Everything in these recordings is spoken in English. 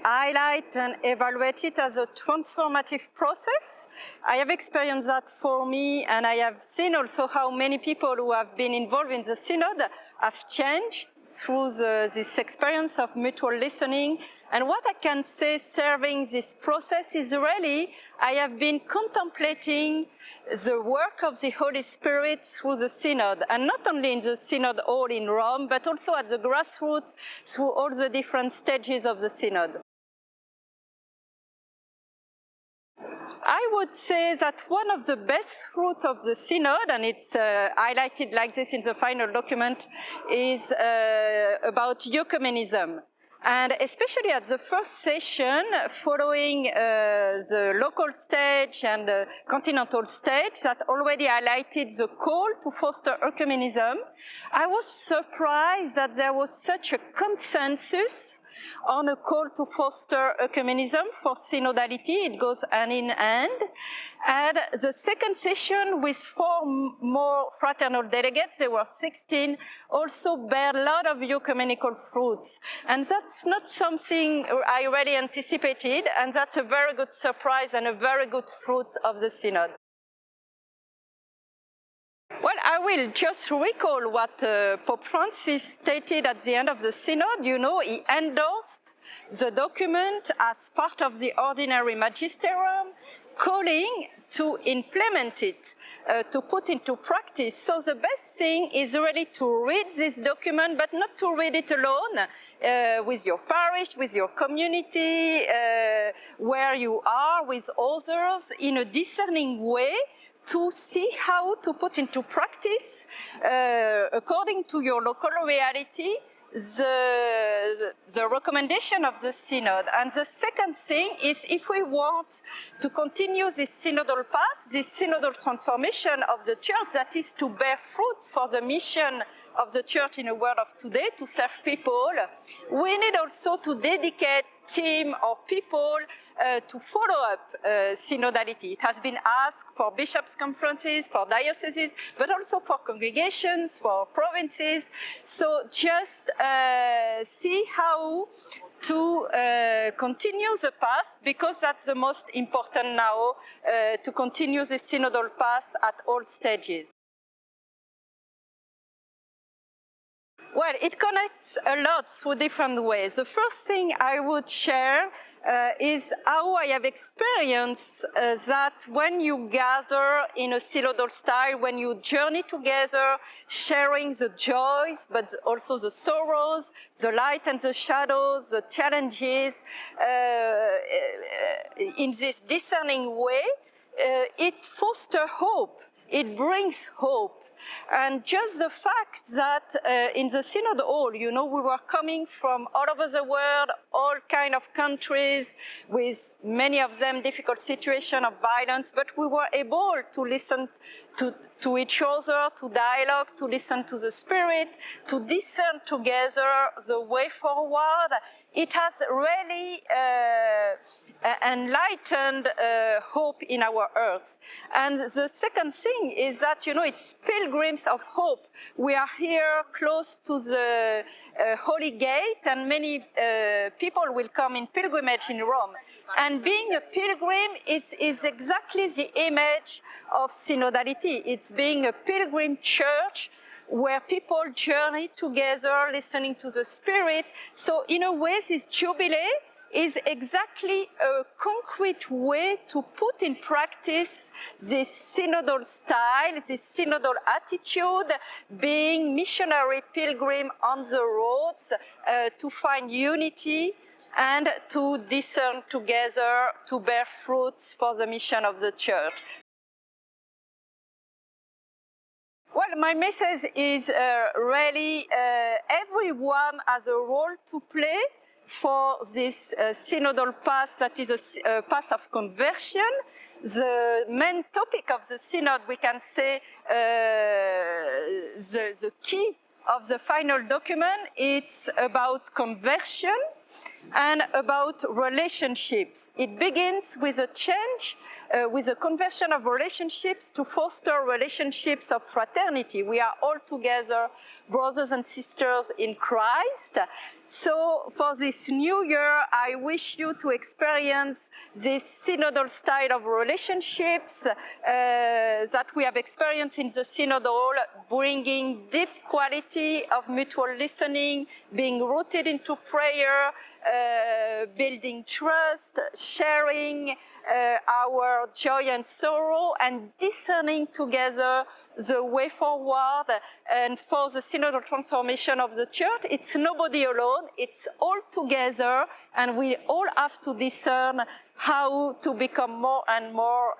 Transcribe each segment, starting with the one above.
highlight and evaluate it as a transformative process. I have experienced that for me, and I have seen also how many people who have been involved in the synod have changed through this experience of mutual listening. And what I can say serving this process is really, I have been contemplating the work of the Holy Spirit through the synod, and not only in the synod hall in Rome, but also at the grassroots through all the different stages of the synod. I would say that one of the best fruits of the synod, and it's highlighted like this in the final document, is about ecumenism. And especially at the first session, following the local stage and the continental stage that already highlighted the call to foster ecumenism, I was surprised that there was such a consensus on a call to foster ecumenism for synodality. It goes hand in hand. And the second session with 4 more fraternal delegates, there were 16, also bear a lot of ecumenical fruits. And that's not something I really anticipated, and that's a very good surprise and a very good fruit of the synod. Well, I will just recall what Pope Francis stated at the end of the synod. You know, he endorsed the document as part of the ordinary magisterium, calling to implement it, to put into practice. So the best thing is really to read this document, but not to read it alone, with your parish, with your community, where you are, with others, in a discerning way, to see how to put into practice, according to your local reality, the recommendation of the synod. And the second thing is, if we want to continue this synodal path, this synodal transformation of the church, that is to bear fruits for the mission of the church in the world of today, to serve people, we need also to dedicate team or people to follow up synodality. It has been asked for bishops' conferences, for dioceses, but also for congregations, for provinces. So just see how to continue the path, because that's the most important now, to continue the synodal path at all stages. Well, it connects a lot through different ways. The first thing I would share is how I have experienced that when you gather in a synodal style, when you journey together, sharing the joys, but also the sorrows, the light and the shadows, the challenges, in this discerning way, it fosters hope. It brings hope. And just the fact that in the Synod Hall, you know, we were coming from all over the world, all kind of countries, with many of them difficult situation of violence, but we were able to listen to each other, to dialogue, to listen to the Spirit, to discern together the way forward. It has really enlightened hope in our earth. And the second thing is that, you know, it's pilgrims of hope. We are here close to the Holy Gate, and many people will come in pilgrimage in Rome. And being a pilgrim is exactly the image of synodality. It's being a pilgrim church where people journey together, listening to the Spirit. So in a way, this Jubilee is exactly a concrete way to put in practice this synodal style, this synodal attitude, being missionary pilgrim on the roads to find unity and to discern together, to bear fruits for the mission of the church. Well, my message is really everyone has a role to play for this synodal path that is a path of conversion. The main topic of the synod, we can say, the key of the final document, it's about conversion. and about relationships. It begins with a change, with a conversion of relationships to foster relationships of fraternity. We are all together, brothers and sisters in Christ. So for this new year, I wish you to experience this synodal style of relationships that we have experienced in the synodal, bringing deep quality of mutual listening, being rooted into prayer, building trust, sharing our joy and sorrow, and discerning together the way forward. And for the synodal transformation of the church, it's nobody alone, it's all together, and we all have to discern how to become more and more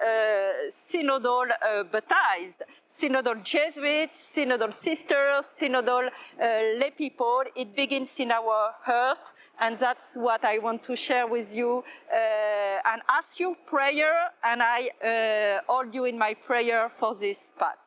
synodal baptized. Synodal Jesuits, synodal sisters, synodal lay people. It begins in our heart, and that's what I want to share with you and ask you prayer, and I hold you in my prayer for this path.